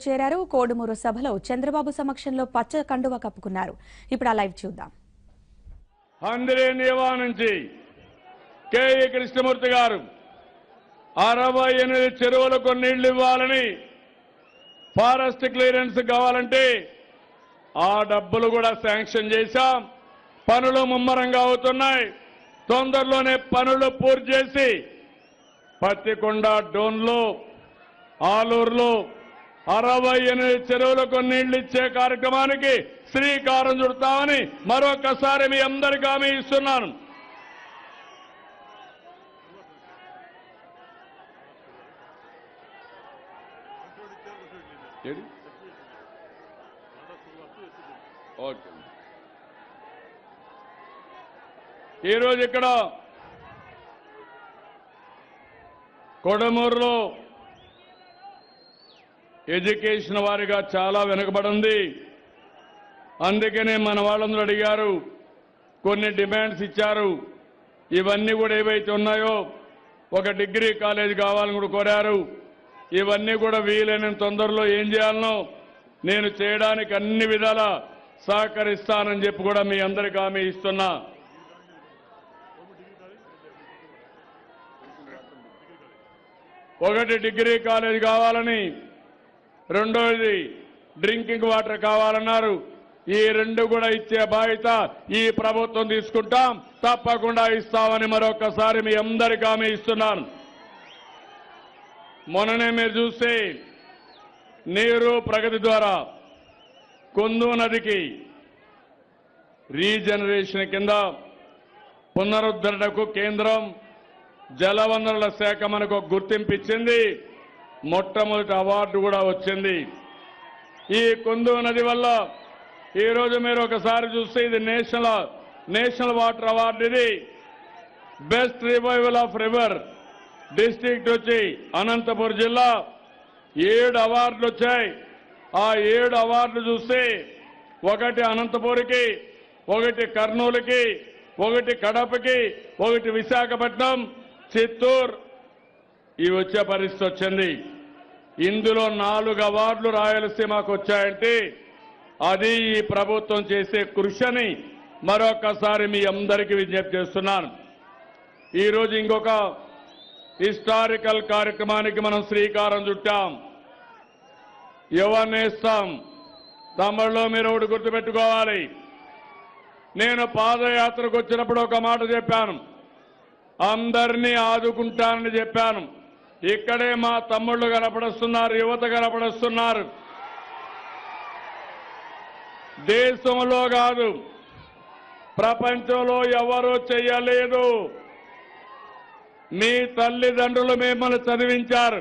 చేరారు. కోడుమూరు సభలో చంద్రబాబు సమక్షంలో పచ్చ కండువ కప్పుకున్నారు. ఇప్పుడు ఆ లైవ్ చూద్దాం. అందరేనివా నుంచి కేఈ కృష్ణమూర్తి గారు 68 చెరువులకు నీళ్లు ఇవ్వాలని ఫారెస్ట్ క్లియరెన్స్ కావాలంటే ఆ డబ్బులు కూడా శాంక్షన్ చేశాం. పనులు ముమ్మరంగా అవుతున్నాయి. తొందరలోనే పనులు పూర్తి చేసి పత్తికొండ, డోన్లో, ఆలూరులో 68 చెరువులకు నీళ్లు ఇచ్చే కార్యక్రమానికి శ్రీకారం చుడతామని మరొకసారి మీ అందరికీ హామీ ఇస్తున్నాను. ఈరోజు ఇక్కడ కొడమూరులో ఎడ్యుకేషన్ వారిగా చాలా వెనుకబడింది. అందుకనే మన వాళ్ళందరూ అడిగారు, కొన్ని డిమాండ్స్ ఇచ్చారు. ఇవన్నీ కూడా ఏవైతే ఉన్నాయో ఒక డిగ్రీ కాలేజ్ కావాలని కూడా కోరారు. ఇవన్నీ కూడా వీలైన తొందరలో ఏం చేయాలనో నేను చేయడానికి అన్ని విధాల సహకరిస్తానని చెప్పి కూడా మీ అందరికీ హామీ ఇస్తున్నా. ఒకటి డిగ్రీ కాలేజ్ కావాలని, రెండోది డ్రింకింగ్ వాటర్ కావాలన్నారు. ఈ రెండు కూడా ఇచ్చే బాధ్యత ఈ ప్రభుత్వం తీసుకుంటాం, తప్పకుండా ఇస్తామని మరొకసారి మీ అందరికీ హామీ ఇస్తున్నాను. మొన్ననే మీరు చూస్తే నీరు ప్రగతి ద్వారా కుందు నదికి రీజనరేషన్ కింద పునరుద్ధరణకు కేంద్రం జలవనరుల శాఖ మనకు గుర్తింపు ఇచ్చింది. మొట్టమొదటి అవార్డు కూడా వచ్చింది. ఈ కుందు నది వల్ల ఈరోజు మీరు ఒకసారి చూస్తే ఇది నేషనల్ వాటర్ అవార్డు. ఇది best revival of river district వచ్చి అనంతపురం జిల్లా 7 అవార్డులు వచ్చాయి. ఆ 7 అవార్డులు చూస్తే ఒకటి అనంతపురికి, ఒకటి కర్నూలుకి, ఒకటి కడపకి, ఒకటి విశాఖపట్నం, చిత్తూరు ఇవి వచ్చే పరిస్థితి వచ్చింది. ఇందులో 4 అవార్డులు రాయలసీమకు వచ్చాయంటే అది ఈ ప్రభుత్వం చేసే కృషి అని మరొకసారి మీ అందరికీ విజ్ఞప్తి చేస్తున్నాను. ఈరోజు ఇంకొక హిస్టారికల్ కార్యక్రమానికి మనం శ్రీకారం చుట్టాం. యువనేస్తం. తమిళలో మీరు ఒకటి గుర్తుపెట్టుకోవాలి. నేను పాదయాత్రకు వచ్చినప్పుడు ఒక మాట చెప్పాను, అందరినీ ఆదుకుంటానని చెప్పాను. ఇక్కడే మా తమ్ముళ్ళు కనపడుస్తున్నారు, యువత కనపడుస్తున్నారు. దేశంలో కాదు, ప్రపంచంలో ఎవరూ చేయలేదు. మీ తల్లిదండ్రులు మిమ్మల్ని చదివించారు.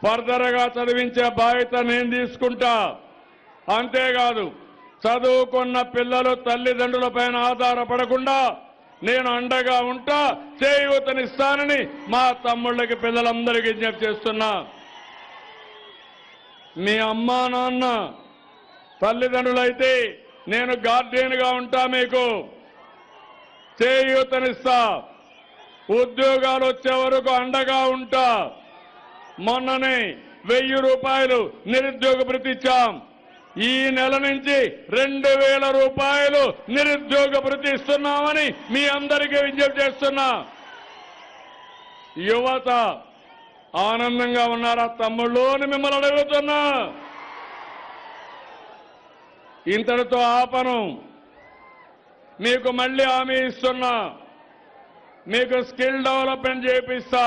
ఫర్దర్గా చదివించే బాధ్యత నేను తీసుకుంటా. అంతేకాదు, చదువుకున్న పిల్లలు తల్లిదండ్రులపైన ఆధారపడకుండా నేను అండగా ఉంటా, చేయూతనిస్తానని మా తమ్ముళ్ళకి, పిల్లలందరికీ విజ్ఞప్తి చేస్తున్నా. మీ అమ్మా నాన్న తల్లిదండ్రులైతే నేను గార్డియన్గా ఉంటా, మీకు చేయూతనిస్తా, ఉద్యోగాలు వచ్చే వరకు అండగా ఉంటా. మొన్ననే 1000 రూపాయలు నిరుద్యోగ భృతి ఇచ్చాం. ఈ నెల నుంచి 2000 రూపాయలు నిరుద్యోగ భృతి ఇస్తున్నామని మీ అందరికీ విజ్ఞప్తి చేస్తున్నా. యువత ఆనందంగా ఉన్నారా తమ్ముళ్ళు అని మిమ్మల్ని అడుగుతున్నా. ఇంతటితో ఆపను. మీకు మళ్ళీ హామీ ఇస్తున్నా, మీకు స్కిల్ డెవలప్మెంట్ చేపిస్తా,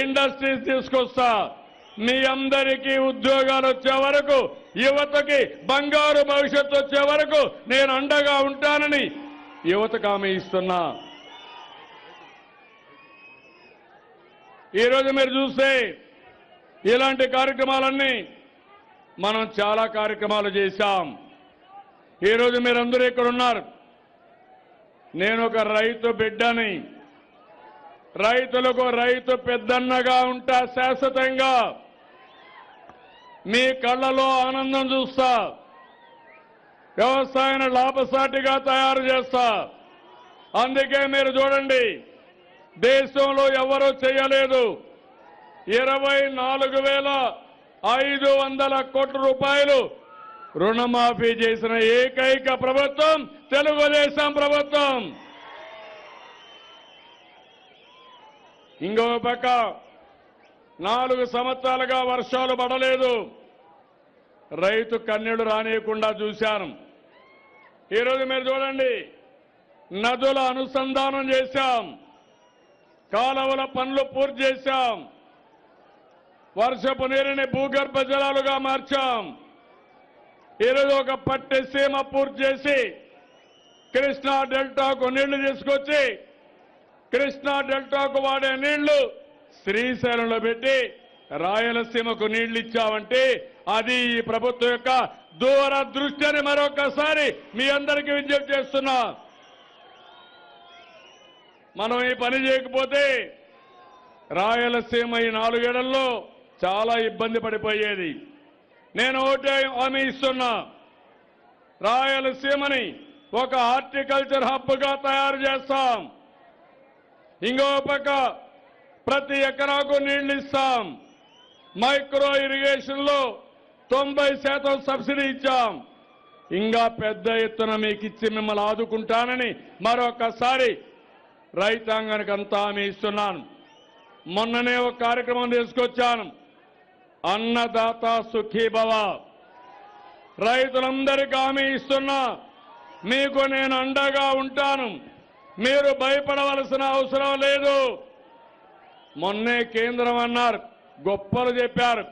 ఇండస్ట్రీస్ తీసుకొస్తా. మీ అందరికీ ఉద్యోగాలు వచ్చే వరకు, యువతకి బంగారు భవిష్యత్తు వచ్చే వరకు నేను అండగా ఉంటానని యువతకు హామీ ఇస్తున్నా. ఈరోజు మీరు చూస్తే ఇలాంటి కార్యక్రమాలన్నీ మనం చాలా కార్యక్రమాలు చేశాం. ఈరోజు మీరందరూ ఇక్కడ ఉన్నారు. నేను ఒక రైతు బిడ్డని. రైతులకు రైతు పెద్దన్నగా ఉంటా శాశ్వతంగా. మీ కళ్ళలో ఆనందం చూస్తా. వ్యవసాయాన్ని లాభసాటిగా తయారు చేస్తా. అందుకే మీరు చూడండి, దేశంలో ఎవరూ చేయలేదు. 500 కోట్ల రూపాయలు రుణమాఫీ చేసిన ఏకైక ప్రభుత్వం తెలుగుదేశం ప్రభుత్వం. ఇంకో పక్క 4 సంవత్సరాలుగా వర్షాలు పడలేదు. రైతు కన్నీళ్లు రానియకుండా చూశాను. ఈరోజు మీరు చూడండి, నదుల అనుసంధానం చేశాం, కాలువల పనులు పూర్తి చేశాం, వర్షపు నీరుని భూగర్భ జలాలుగా మార్చాం. ఈరోజు ఒక పట్టె సీమ పూర్తి చేసి కృష్ణా డెల్టాకు నీళ్లు తీసుకొచ్చి కృష్ణా డెల్టాకు వాడే నీళ్లు శ్రీశైలంలో పెట్టి రాయలసీమకు నీళ్లు ఇచ్చామంటే అది ఈ ప్రభుత్వం యొక్క దూరదృష్టి అని మరొకసారి మీ అందరికీ విజ్ఞప్తి చేస్తున్నా. మనం ఈ పని చేయకపోతే రాయలసీమ ఈ 4 ఏళ్లలో చాలా ఇబ్బంది పడిపోయేది. నేను ఒకటే హామీ ఇస్తున్నా, రాయలసీమని ఒక హార్టికల్చర్ హబ్గా తయారు చేస్తాం. ఇంకో పక్క ప్రతి ఎకరాకు నీళ్లు ఇస్తాం. మైక్రో ఇరిగేషన్ లో 90% సబ్సిడీ ఇచ్చాం. ఇంకా పెద్ద ఎత్తున మీకు ఇచ్చి మిమ్మల్ని ఆదుకుంటానని మరొకసారి రైతాంగానికి అంతా హామీ ఇస్తున్నాను. మొన్ననే ఒక కార్యక్రమం తీసుకొచ్చాను, అన్నదాత సుఖీభవ. రైతులందరికీ హామీ ఇస్తున్నా, మీకు నేను అండగా ఉంటాను. మీరు భయపడవలసిన అవసరం లేదు. మొన్నే కేంద్రం అన్నారు, గొప్పలు చెప్పారు.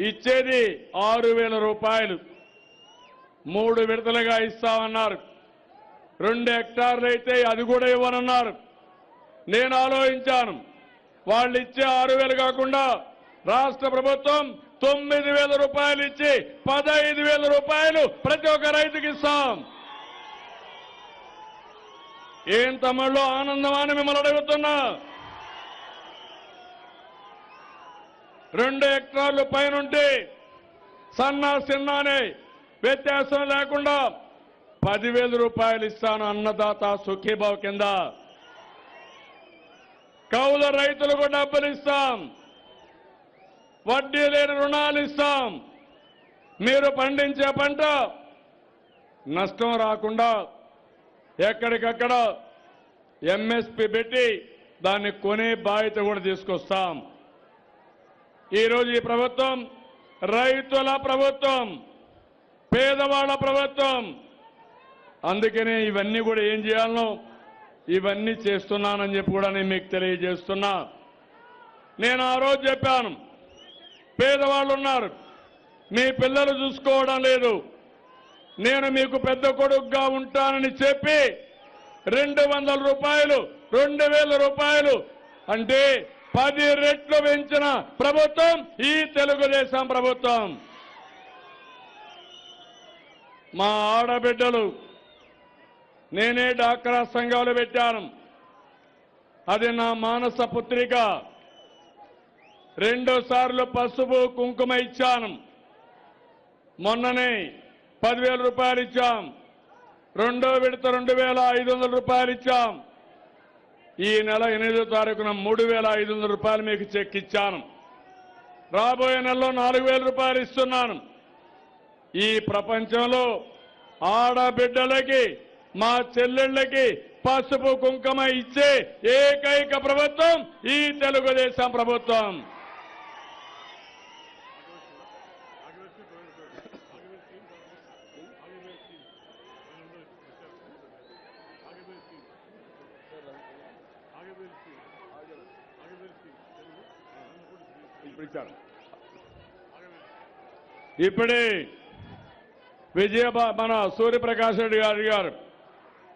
ఇచ్చేది 6,000 రూపాయలు 3 విడతలుగా ఇస్తామన్నారు. 2 హెక్టార్లు అయితే అది కూడా ఇవ్వనన్నారు. నేను ఆలోచించాను, వాళ్ళు ఇచ్చే 6,000 కాకుండా రాష్ట్ర ప్రభుత్వం 9,000 రూపాయలు ఇచ్చి 15,000 రూపాయలు ప్రతి ఒక్క రైతుకి ఇస్తాం. ఏం తమిళలో ఆనందమాని మిమ్మల్ని అడుగుతున్నా. 2 హెక్టార్లు పైనుంటే సన్నా సిన్నానే వ్యత్యాసం లేకుండా 10,000 రూపాయలు ఇస్తాను అన్నదాత సుఖీభావ కింద. కౌల రైతులకు డబ్బులు ఇస్తాం, వడ్డీ లేని రుణాలు ఇస్తాం. మీరు పండించే పంట నష్టం రాకుండా ఎక్కడికక్కడ ఎంఎస్పీ పెట్టి దాన్ని కొనే బాధ్యత కూడా తీసుకొస్తాం. ఈరోజు ఈ ప్రభుత్వం రైతుల ప్రభుత్వం, పేదవాళ్ల ప్రభుత్వం. అందుకనే ఇవన్నీ కూడా ఏం చేయాలనో ఇవన్నీ చేస్తున్నానని చెప్పి కూడా నేను మీకు తెలియజేస్తున్నా. నేను ఆ రోజు చెప్పాను, పేదవాళ్ళు ఉన్నారు, మీ పిల్లలు చూసుకోవడం లేదు, నేను మీకు పెద్ద కొడుకుగా ఉంటానని చెప్పి 200 రూపాయలు 2,000 రూపాయలు అంటే 10 రెట్లు పెంచిన ప్రభుత్వం ఈ తెలుగుదేశం ప్రభుత్వం. మా ఆడబిడ్డలు, నేనే డాక్రా సంఘాలు పెట్టాను, అది నా మానస పుత్రిక. 2 సార్లు పసుపు కుంకుమ ఇచ్చాను. మొన్ననే 10,000 రూపాయలు ఇచ్చాం. 2వ విడత 2,500 రూపాయలు ఇచ్చాం. ఈ నెల 8వ తారీఖున 3,500 రూపాయలు మీకు చెక్ ఇచ్చాను. రాబోయే నెలలో 4,000 రూపాయలు ఇస్తున్నాను. ఈ ప్రపంచంలో ఆడబిడ్డలకి, మా చెల్లెళ్ళకి పసుపు కుంకుమ ఇచ్చే ఏకైక ప్రభుత్వం ఈ తెలుగుదేశం ప్రభుత్వం. ఇప్పుడే మన సూర్యప్రకాష్ రెడ్డి గారు అడిగారు,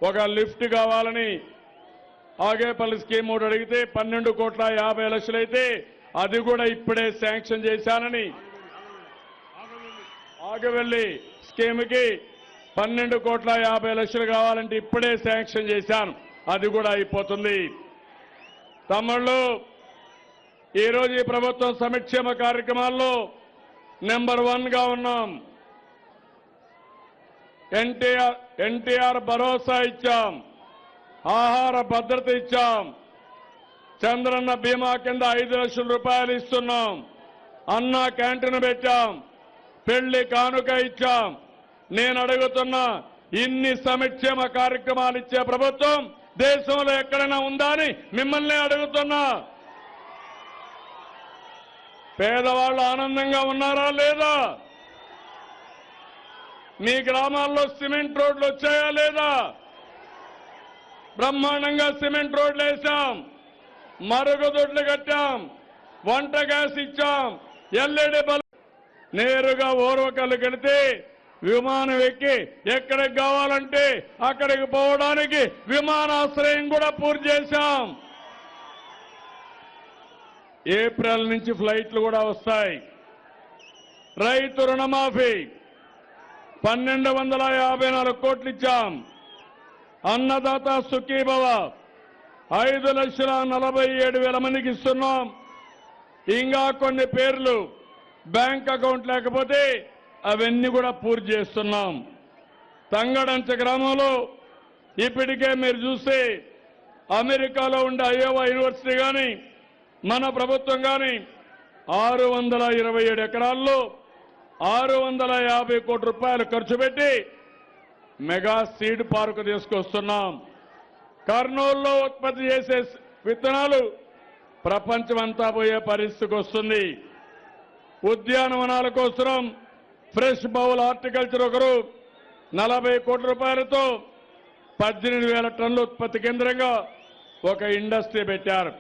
ఒక లిఫ్ట్ కావాలని ఆగేపల్లి స్కీమ్ ఒకటి అడిగితే 12,50,00,000 అయితే అది కూడా ఇప్పుడే శాంక్షన్ చేశానని, ఆగవెల్లి స్కీమ్కి 12,50,00,000 కావాలంటే ఇప్పుడే శాంక్షన్ చేశాను, అది కూడా అయిపోతుంది. తమ్ముళ్ళు, ఈరోజు ఈ ప్రభుత్వం సంక్షేమ కార్యక్రమాల్లో నెంబర్ 1గా ఉన్నాం. ఎన్టీఆర్ భరోసా ఇచ్చాం, ఆహార భద్రత ఇచ్చాం, చంద్రన్న బీమా కింద 5 లక్షల రూపాయలు ఇస్తున్నాం, అన్న క్యాంటీన్ పెట్టాం, పెళ్లి కానుక ఇచ్చాం. నేను అడుగుతున్నా, ఇన్ని సంక్షేమ కార్యక్రమాలు ఇచ్చే ప్రభుత్వం దేశంలో ఎక్కడైనా ఉందా అని మిమ్మల్ని అడుగుతున్నా. పేదవాళ్ళు ఆనందంగా ఉన్నారా లేదా? మీ గ్రామాల్లో సిమెంట్ రోడ్లు వచ్చాయా లేదా? బ్రహ్మాండంగా సిమెంట్ రోడ్లు వేశాం, మరుగుదొడ్లు కట్టాం, వంట గ్యాస్ ఇచ్చాం, ఎల్ఈడి బల్బ్. నేరుగా ఓర్వకల్లు కడితే విమానం ఎక్కి ఎక్కడికి కావాలంటే అక్కడికి పోవడానికి విమానాశ్రయం కూడా పూర్తి చేశాం. ఏప్రిల్ నుంచి ఫ్లైట్లు కూడా వస్తాయి. రైతు రుణమాఫీ 1254 కోట్లు ఇచ్చాం. అన్నదాత సుఖీభవ 5,47,000 మందికి ఇస్తున్నాం. ఇంకా కొన్ని పేర్లు బ్యాంక్ అకౌంట్ లేకపోతే అవన్నీ కూడా పూర్తి చేస్తున్నాం. తంగడంచ గ్రామంలో ఇప్పటికే మీరు చూస్తే అమెరికాలో ఉండే అయోవా యూనివర్సిటీ కానీ మన ప్రభుత్వం కానీ 627 ఎకరాల్లో 650 కోట్ల రూపాయలు ఖర్చు పెట్టి మెగా సీడ్ పార్కు తీసుకొస్తున్నాం. కర్నూలులో ఉత్పత్తి చేసే విత్తనాలు ప్రపంచమంతా పోయే పరిస్థితికి వస్తుంది. ఉద్యానవనాల కోసం ఫ్రెష్ బౌల్ హార్టికల్చర్ ఒకరు 40 కోట్ల రూపాయలతో 18,000 టన్నుల ఉత్పత్తి కేంద్రంగా ఒక ఇండస్ట్రీ పెట్టారు.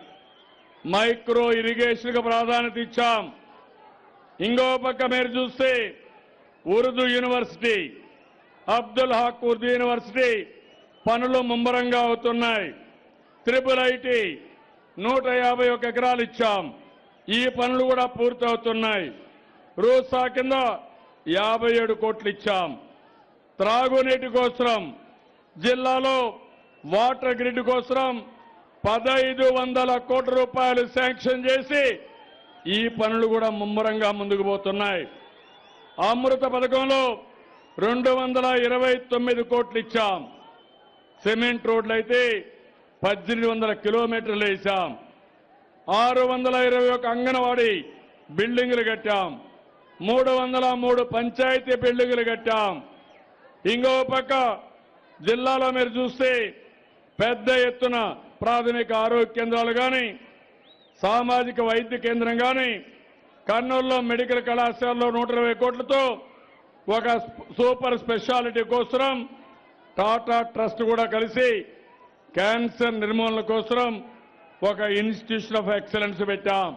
మైక్రో ఇరిగేషన్కు ప్రాధాన్యత ఇచ్చాం. ఇంకో పక్క మీరు చూస్తే ఉర్దూ యూనివర్సిటీ, అబ్దుల్ హక్ ఉర్దూ యూనివర్సిటీ పనులు ముమ్మరంగా అవుతున్నాయి. ఐఐటి 151 ఎకరాలు ఇచ్చాం. ఈ పనులు కూడా పూర్తవుతున్నాయి. రూసా కింద 57 కోట్లు ఇచ్చాం. త్రాగునీటి కోసం జిల్లాలో వాటర్ గ్రిడ్ కోసం 1,500 కోట్ల రూపాయలు శాంక్షన్ చేసి ఈ పనులు కూడా ముమ్మరంగా ముందుకు పోతున్నాయి. అమృత పథకంలో 229 కోట్లు ఇచ్చాం. సిమెంట్ రోడ్లు అయితే 1,800 కిలోమీటర్లు వేశాం. 621 అంగన్వాడీ బిల్డింగులు కట్టాం. 303 పంచాయతీ బిల్డింగులు కట్టాం. ఇంకో పక్క జిల్లాలో మీరు చూస్తే పెద్ద ఎత్తున ప్రాథమిక ఆరోగ్య కేంద్రాలు కానీ, సామాజిక వైద్య కేంద్రం కానీ, కర్నూలులో మెడికల్ కళాశాలలో 120 కోట్లతో ఒక సూపర్ స్పెషాలిటీ కోసం టాటా ట్రస్ట్ కూడా కలిసి క్యాన్సర్ నిర్మూలన కోసం ఒక ఇన్స్టిట్యూషన్ ఆఫ్ ఎక్సలెన్స్ పెట్టాం.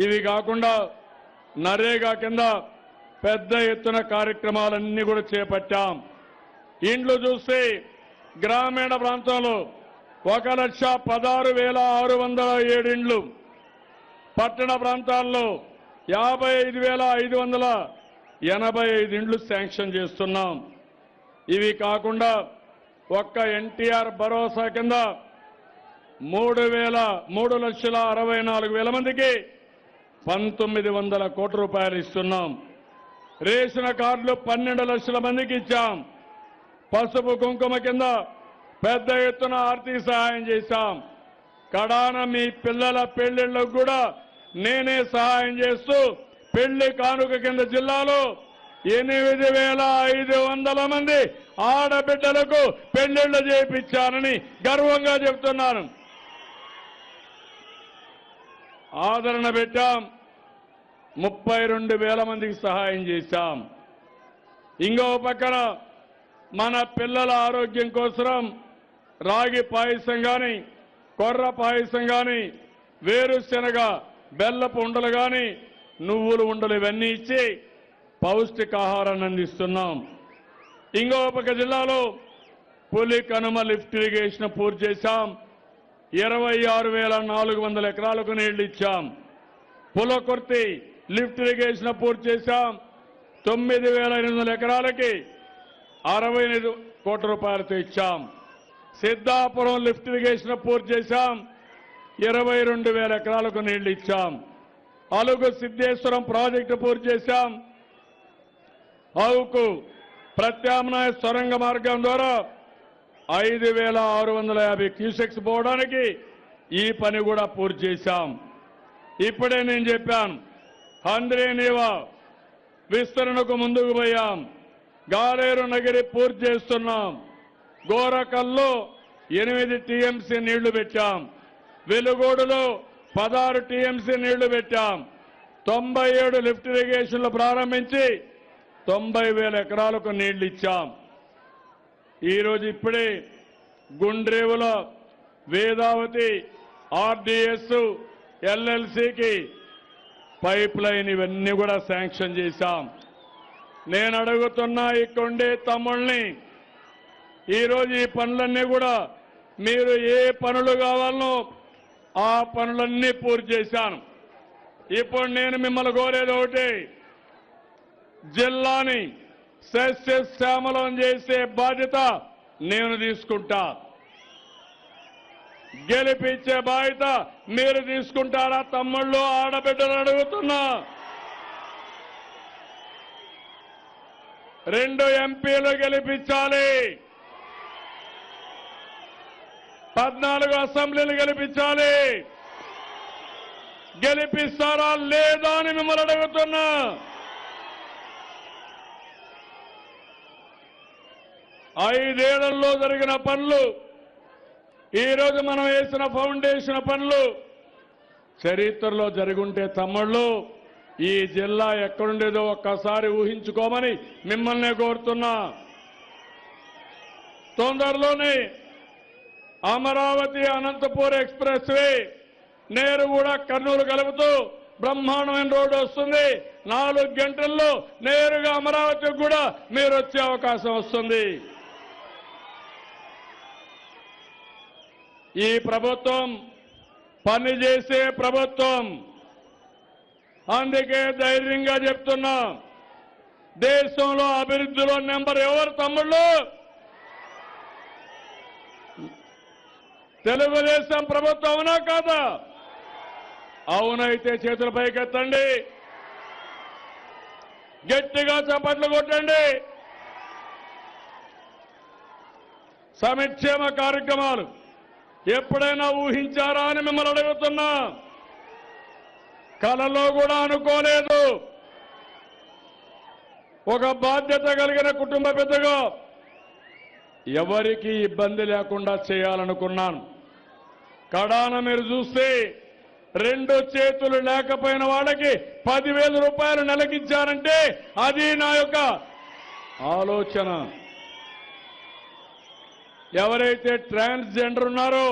ఇవి కాకుండా నరేగా కింద పెద్ద ఎత్తున కార్యక్రమాలన్నీ కూడా చేపట్టాం. ఇండ్లు చూస్తే గ్రామీణ ప్రాంతంలో 1,16,607 ఇండ్లు, పట్టణ ప్రాంతాల్లో 55,585 ఇండ్లు శాంక్షన్ చేస్తున్నాం. ఇవి కాకుండా ఒక్క ఎన్టీఆర్ భరోసా కింద 3,64,000 మందికి 1,900 కోట్ల రూపాయలు ఇస్తున్నాం. రేషన్ కార్డులు 12 లక్షల మందికి ఇచ్చాం. పసుపు కుంకుమ కింద పెద్ద ఎత్తున ఆర్థిక సహాయం చేశాం. కడాన మీ పిల్లల పెళ్లిళ్లకు కూడా నేనే సహాయం చేస్తూ పెళ్లి కానుక కింద జిల్లాలో 8,500 మంది ఆడబిడ్డలకు పెళ్లిళ్లు చేయించానని గర్వంగా చెబుతున్నాను. ఆదరణ పెట్టాం. 32,000 మందికి సహాయం చేశాం. ఇంకో పక్కన మన పిల్లల ఆరోగ్యం కోసం రాగి పాయసం కానీ, కొర్ర పాయసం కానీ, వేరుశెనగ బెల్లపు ఉండలు కానీ, నువ్వులు ఉండలు ఇవన్నీ ఇచ్చి పౌష్టికాహారాన్ని అందిస్తున్నాం. ఇంకో పక్క జిల్లాలో పులి కనుమ లిఫ్ట్ ఇరిగేషన్ పూర్తి చేశాం. 26,400 ఎకరాలకు నీళ్లు ఇచ్చాం. పులకుర్తి లిఫ్ట్ ఇరిగేషన్ పూర్తి చేశాం. 9,800 ఎకరాలకి 65 కోట్ల రూపాయలతో ఇచ్చాం. సిద్ధాపురం లిఫ్ట్ ఇరిగేషన్ పూర్తి చేశాం. 22,000 ఎకరాలకు నీళ్లు ఇచ్చాం. అలుగు సిద్ధేశ్వరం ప్రాజెక్టు పూర్తి చేశాం. అవుకు ప్రత్యామ్నాయ సొరంగ మార్గం ద్వారా 5,650 క్యూసెక్స్ పోవడానికి ఈ పని కూడా పూర్తి చేశాం. ఇప్పుడే నేను చెప్పాను, హంద్రీనీవా విస్తరణకు ముందుకు పోయాం. గాలేరు నగిరి పూర్తి చేస్తున్నాం. గోరకల్లో 8 టీఎంసీ నీళ్లు పెట్టాం. వెలుగోడులో 16 టీఎంసీ నీళ్లు పెట్టాం. 97 లిఫ్ట్ ఇరిగేషన్లు ప్రారంభించి 90,000 ఎకరాలకు నీళ్లు ఇచ్చాం. ఈరోజు ఇప్పుడే గుండ్రేవుల వేదావతి ఆర్డీఎస్ ఎల్ఎల్సీకి పైప్ లైన్ ఇవన్నీ కూడా శాంక్షన్ చేశాం. నేను అడుగుతున్నా ఇక్కడుండే తమ్ముళ్ళని, ఈరోజు ఈ పనులన్నీ కూడా మీరు ఏ పనులు కావాలనో ఆ పనులన్నీ పూర్తి చేశాను. ఇప్పుడు నేను మిమ్మల్ని కోరేది ఒకటి, జిల్లాని సస్యశ్యామలం చేసే బాధ్యత నేను తీసుకుంటా. గెలిపించే బాధ్యత మీరు తీసుకుంటారా? తమ్ముళ్ళు ఆడబిడ్డలు అడుగుతున్నా. 2 ఎంపీలు గెలిపించాలి, 14 అసెంబ్లీలు గెలిపించాలి. గెలిపిస్తారా లేదా అని మిమ్మల్ని అడుగుతున్నా. ఐదేళ్లలో జరిగిన పనులు, ఈరోజు మనం వేసిన ఫౌండేషన్ పనులు చరిత్రలో జరుగుంటే తమ్ముళ్ళు ఈ జిల్లా ఎక్కడుండేదో ఒక్కసారి ఊహించుకోమని మిమ్మల్ని కోరుతున్నా. తొందరలోనే అమరావతి అనంతపూర్ ఎక్స్ప్రెస్ వే నేరు కూడా కర్నూలు కలుపుతూ బ్రహ్మాండమైన రోడ్డు వస్తుంది. 4 గంటల్లో నేరుగా అమరావతికి కూడా మీరు వచ్చే అవకాశం వస్తుంది. ఈ ప్రభుత్వం పనిచేసే ప్రభుత్వం. అందుకే ధైర్యంగా చెప్తున్నా, దేశంలో అభివృద్ధిలో నెంబర్ ఎవరు తమ్ముళ్ళు? తెలుగుదేశం ప్రభుత్వం అవునా కాదా? అవునైతే చేతుల పైకెత్తండి, గట్టిగా చప్పట్లు కొట్టండి. సంక్షేమ కార్యక్రమాలు ఎప్పుడైనా ఊహించారా అని మిమ్మల్ని అడుగుతున్నా. కలలో కూడా అనుకోలేదు. ఒక బాధ్యత కలిగిన కుటుంబ పెద్దగా ఎవరికి ఇబ్బంది లేకుండా చేయాలనుకున్నాను. కడాన మీరు చూస్తే 2 చేతులు లేకపోయిన వాళ్ళకి 10,000 రూపాయలు నెలకిచ్చారంటే అది నా యొక్క ఆలోచన. ఎవరైతే ట్రాన్స్జెండర్ ఉన్నారో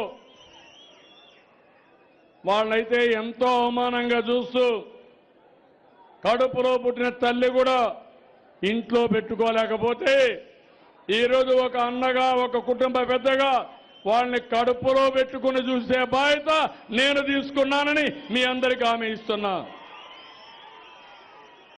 వాళ్ళైతే ఎంతో అవమానంగా చూస్తూ కడుపులో పుట్టిన తల్లి కూడా ఇంట్లో పెట్టుకోలేకపోతే ఈరోజు ఒక అన్నగా, ఒక కుటుంబ పెద్దగా వాళ్ళని కడుపులో పెట్టుకుని చూసే బాధ్యత నేను తీసుకున్నానని మీ అందరికీ హామీ ఇస్తున్నా.